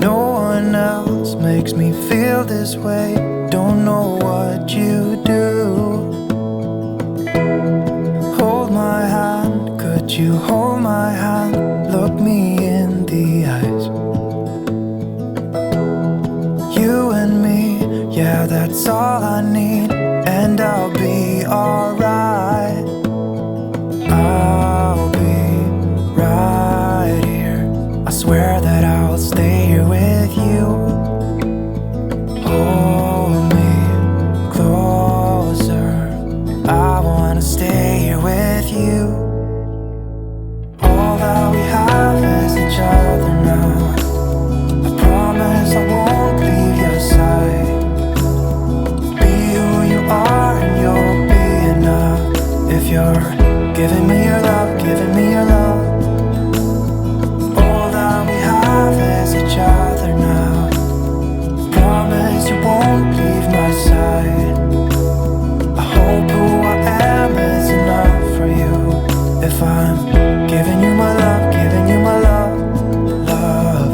No one else makes me feel this way. Don't know what you do. Hold my hand, could you hold my hand? Look me in the eyes. You and me, yeah, that's all I need. And I'll be alright. I'll be right here. I swear that I'll stay here with you. Hold me closer. I wanna stay here with you. All that we have is each other now. I promise I won't leave your side. Be who you are and you'll be enough. If you're giving me your love, giving me your love. All that we have is each other now. Promise you won't leave my side. I hope who I am is enough for you. If I'm giving you my love, giving you my love, love.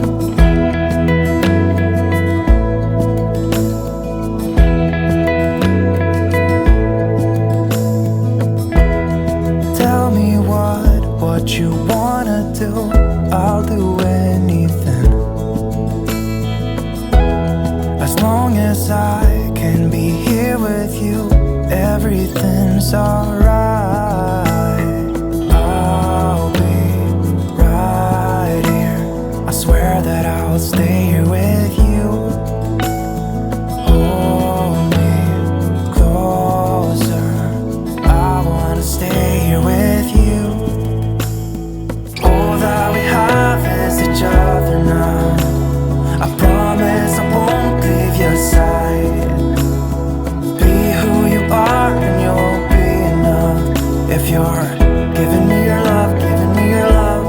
Tell me what you wanna do. I'll do anything. As long as I can be here with you, everything's alright. I'll be right here. I swear that I'll stay here with you. Hold me closer. I wanna stay here with you. All that we have is each other now. I promise I won't leave your side. Be who you are and you'll be enough. If you're giving me your love, giving me your love.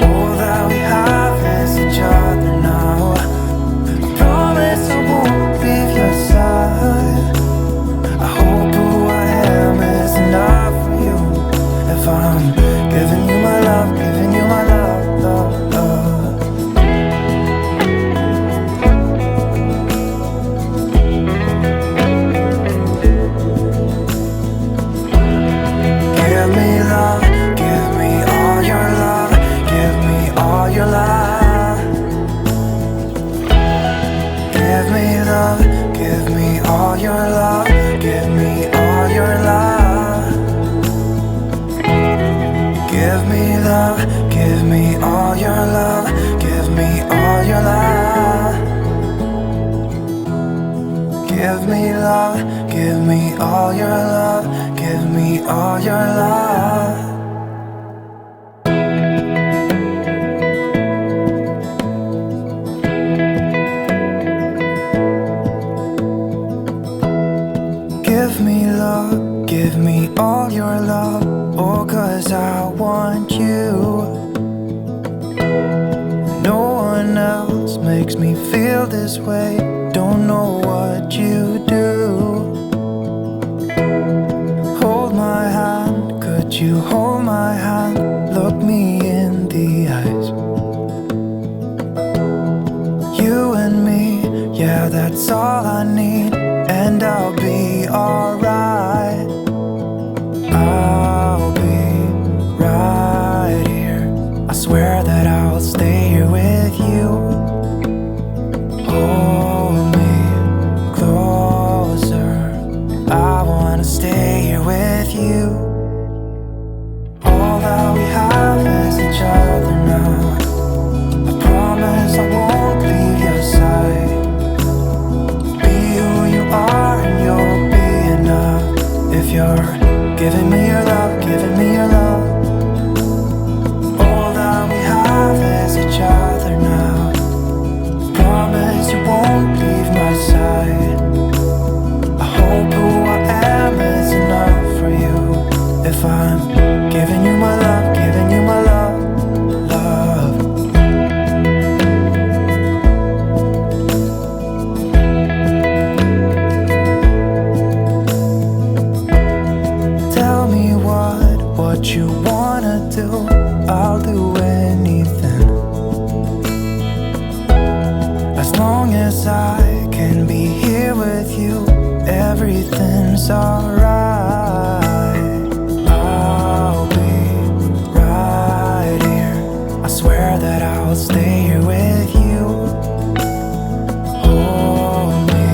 All that we have is each other now. I promise I won't leave your side. I hope who I am is enough for you. If I'm giving you my love, giving you my love, love, love. Give me love, give me all your love, give me all your love. Give me love, give me all your love, give me all your love. Give me love, give me all your love, give me all your love. Give me love, give me all your love, give me all your love. Give me love, give me all your love. Oh, 'cause I want you. No one else makes me feel this way. Don't know what you do. Hold my hand, could you hold my hand? Look me in the eyes. You and me, yeah, that's all I need. And I'll be alright. I'll be right here. I swear that I'll stay here with you. Hold me closer. I wanna stay here with you. All that we have is each other now. I promise I won't leave your side. Be who you are and you'll be enough. If you're giving me your love, giving me your love. All that we have is each other now. Promise you won't leave my side. I hope who I am is enough for you. If I'm giving you my love, giving you my love, love. Tell me what you wanna do. I'll do anything. As long as I can be here with you, everything's alright. I'll be right here. I swear that I'll stay here with you. Hold me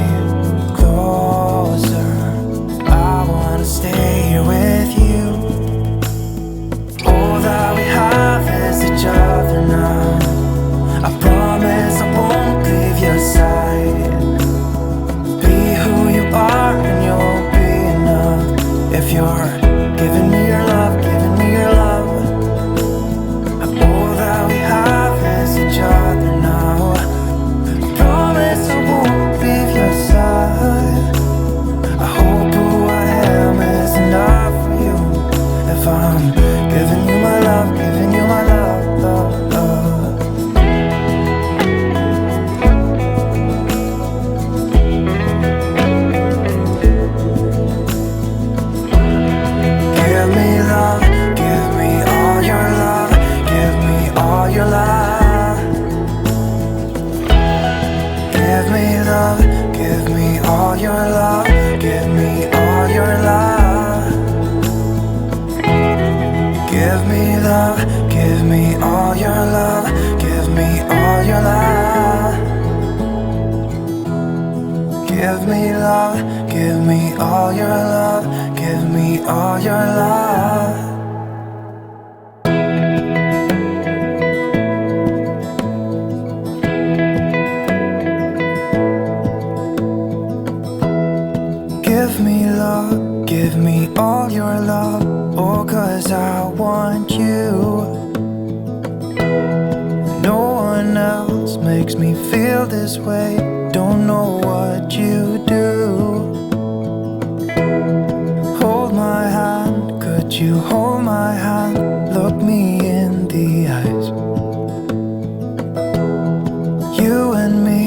closer. I wanna stay here with you. All that we have is each other now. I promise I won't leave your side. Be who you are and you'll be enough. If you're giving me your love, giving me your love. All that we have is each other now. I promise I won't leave your side. I hope who I am is enough for you. If I'm giving you my love, giving you my love, love, love. Give me love, give me all your love, give me all your love. Give me love, give me all your love, give me all your love. Give me love, give me all your love, give me all your love. Give me love, give me all your love, give me all your love. Give me love, give me all your love. Oh, 'cause I want you. No one else makes me feel this way. Don't know what you do. Hold my hand, could you hold my hand? Look me in the eyes. You and me,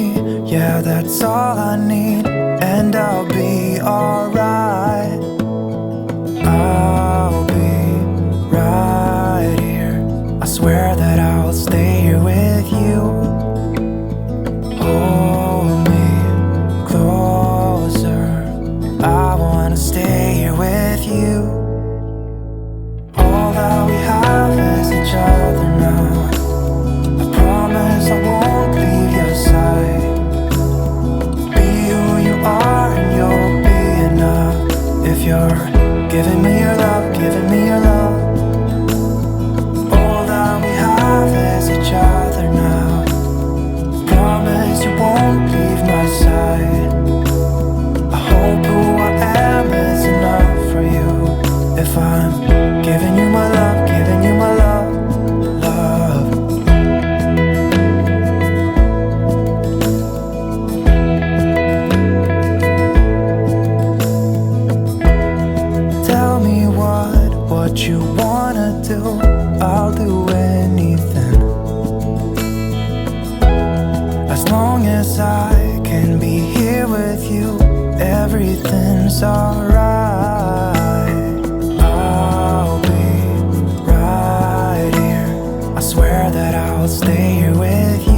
yeah, that's all I need. And I'll be alright. I'll be right here. I swear that I'll stay here with you. Hold me closer. I wanna stay here with you. All that we have is each other now. I promise I won't leave your side. Be who you are and you'll be enough. If you're giving me your love, giving me your love. All that we have is each other now. Promise you won't leave my side. I hope who I am is enough for you. If I'm giving you my love, giving you my love, love. Tell me what you wanna do. I'll do anything. As long as I can be here with you, everything's alright. I'll be right here. I swear that I'll stay here with you.